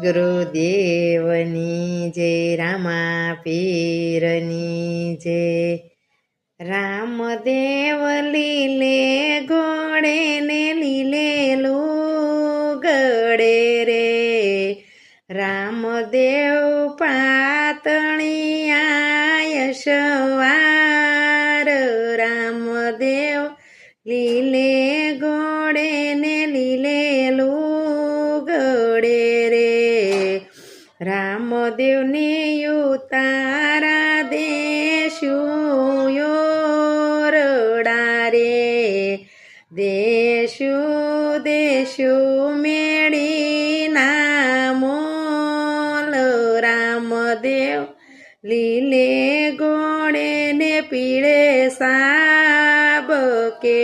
ગુરુદેવની જય, રામા પીરની જય. રામદેવ લીલે ઘોડે ને લીલેલું ગળે રે, રામદેવ પાતળિયા યશવાર, રામદેવ લીલે ઘોડે ને લીલેલું ગળે રે, રામદેવને ઉતારા દેશું યોરડા રે, દેશું દેશું મેળી નામોલ, રામદેવ લીલે ઘોડે ને પીળે સાબ કે